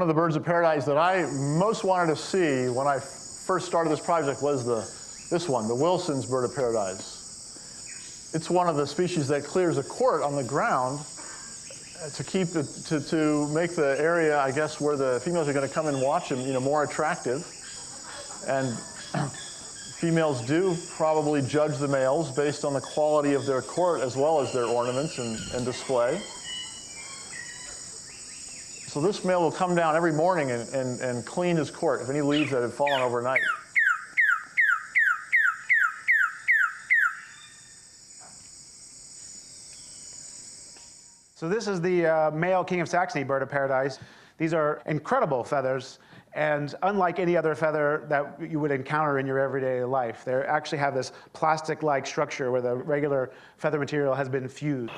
of the birds of paradise that I most wanted to see when I first started this project was this one, the Wilson's bird of paradise. It's one of the species that clears a court on the ground to keep it, to make the area, I guess, where the females are going to come and watch them, more attractive. And females do probably judge the males based on the quality of their court as well as their ornaments and display. So this male will come down every morning and clean his court of any leaves that had fallen overnight. So this is the male King of Saxony bird of paradise. These are incredible feathers, and unlike any other feather that you would encounter in your everyday life, they actually have this plastic-like structure where the regular feather material has been fused.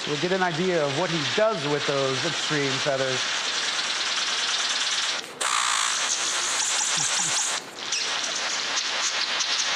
We'll get an idea of what he does with those extreme feathers.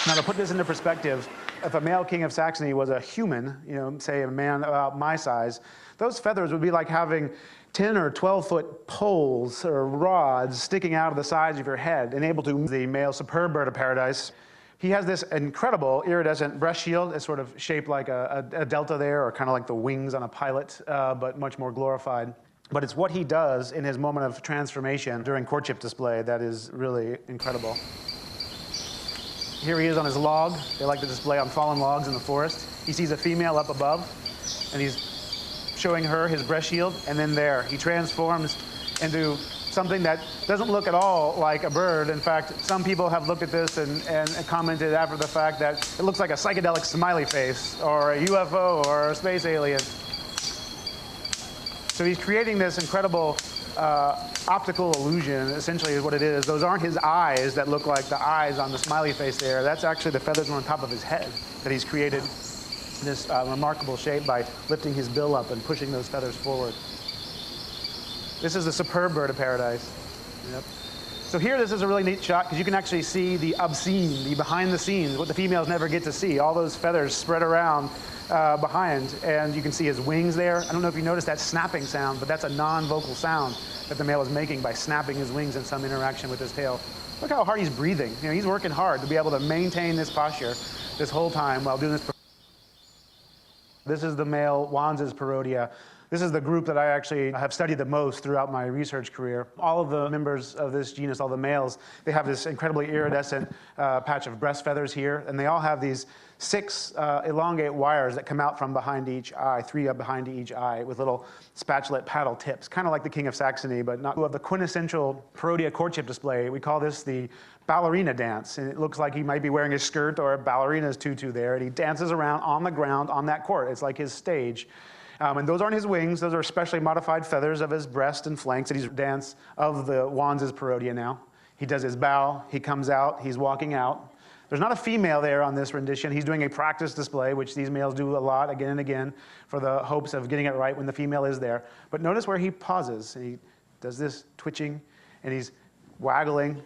Now, to put this into perspective, if a male King of Saxony was a human, say a man about my size, those feathers would be like having 10 or 12-foot poles or rods sticking out of the sides of your head and able to. The male superb bird of paradise. He has this incredible iridescent breast shield. It's sort of shaped like a delta there, or kind of like the wings on a pilot, but much more glorified. But it's what he does in his moment of transformation during courtship display that is really incredible. Here he is on his log. They like to display on fallen logs in the forest. He sees a female up above, and he's showing her his breast shield, and then there, he transforms into something that doesn't look at all like a bird. In fact, some people have looked at this and commented after the fact that it looks like a psychedelic smiley face, or a UFO, or a space alien. So he's creating this incredible optical illusion, essentially is what it is. Those aren't his eyes that look like the eyes on the smiley face there. That's actually the feathers on top of his head that he's created this remarkable shape by lifting his bill up and pushing those feathers forward. This is the superb bird of paradise. Yep. So here, this is a really neat shot because you can actually see the obscene, the behind the scenes, what the females never get to see. All those feathers spread around behind, and you can see his wings there. I don't know if you noticed that snapping sound, but that's a non-vocal sound that the male is making by snapping his wings in some interaction with his tail. Look how hard he's breathing. He's working hard to be able to maintain this posture this whole time while doing this. This is the male Wanz's Parodia. This is the group that I actually have studied the most throughout my research career. All of the members of this genus, all the males, they have this incredibly iridescent patch of breast feathers here, and they all have these 6 elongate wires that come out from behind each eye, 3 up behind each eye, with little spatulate paddle tips, kind of like the King of Saxony, but not. Of the quintessential Parodia courtship display, we call this the ballerina dance, and it looks like he might be wearing a skirt or a ballerina's tutu there, and he dances around on the ground on that court. It's like his stage. And those aren't his wings. Those are specially modified feathers of his breast and flanks that he's dance of the Wanz's Parodia now. He does his bow. He comes out. He's walking out. There's not a female there on this rendition. He's doing a practice display, which these males do a lot again and again for the hopes of getting it right when the female is there. But notice where he pauses. He does this twitching, and he's waggling.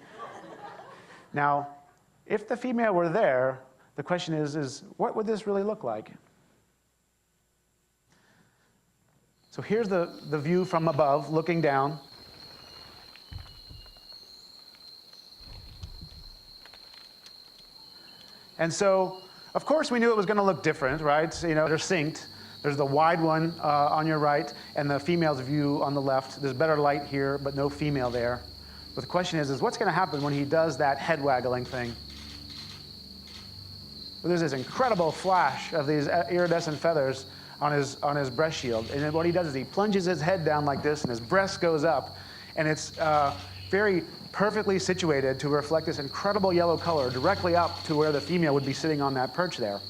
Now, if the female were there, the question is what would this really look like? So here's the view from above, looking down. And so, of course, we knew it was going to look different, right? They're synced. There's the wide one on your right, and the female's view on the left. There's better light here, but no female there. But the question is what's going to happen when he does that head-waggling thing? Well, there's this incredible flash of these iridescent feathers on his breast shield. And then what he does is he plunges his head down like this, and his breast goes up. And it's very perfectly situated to reflect this incredible yellow color directly up to where the female would be sitting on that perch there.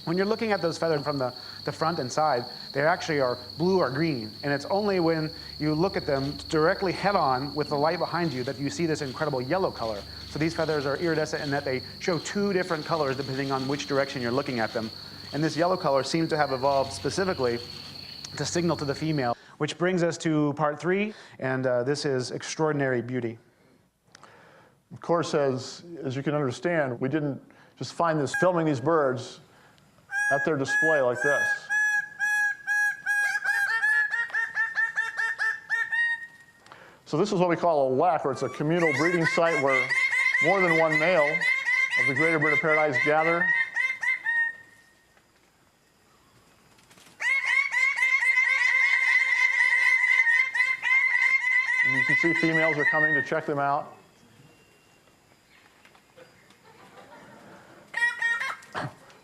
When you're looking at those feathers from the front and side, they actually are blue or green. And it's only when you look at them directly head-on with the light behind you that you see this incredible yellow color. So these feathers are iridescent in that they show 2 different colors depending on which direction you're looking at them. And this yellow color seems to have evolved specifically to signal to the female, which brings us to part 3, and this is extraordinary beauty. Of course, as you can understand, we didn't just find this filming these birds at their display like this. So this is what we call a lek, or it's a communal breeding site where more than one male of the greater bird of paradise gather. And you can see females are coming to check them out.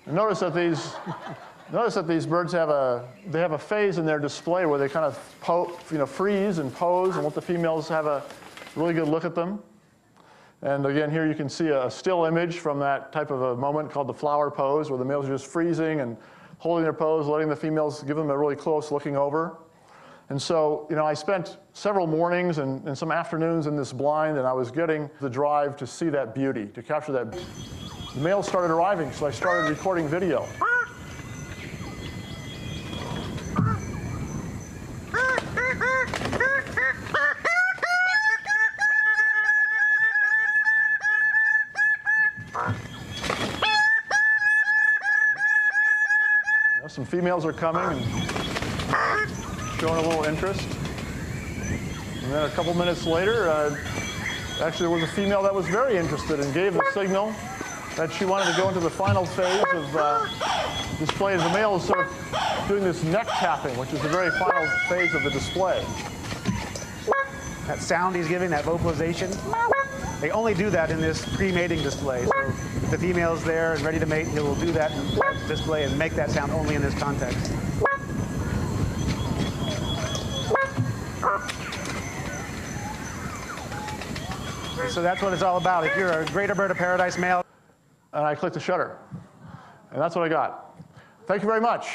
And notice that these birds have a phase in their display where they kind of freeze and pose and let the females have a really good look at them. And again, here you can see a still image from that type of a moment called the flower pose, where the males are just freezing and holding their pose, letting the females give them a really close looking over. And so, I spent several mornings and some afternoons in this blind, and I was getting the drive to see that beauty, to capture that beauty. The males started arriving, so I started recording video. Some females are coming and showing a little interest. And then a couple minutes later, actually there was a female that was very interested and gave the signal that she wanted to go into the final phase of display. The male is sort of doing this neck tapping, which is the very final phase of the display. That sound he's giving, that vocalization, they only do that in this pre-mating display. So if the female's there and ready to mate, he will do that display and make that sound only in this context. So that's what it's all about. If you're a greater bird of paradise male. And I clicked the shutter. And that's what I got. Thank you very much.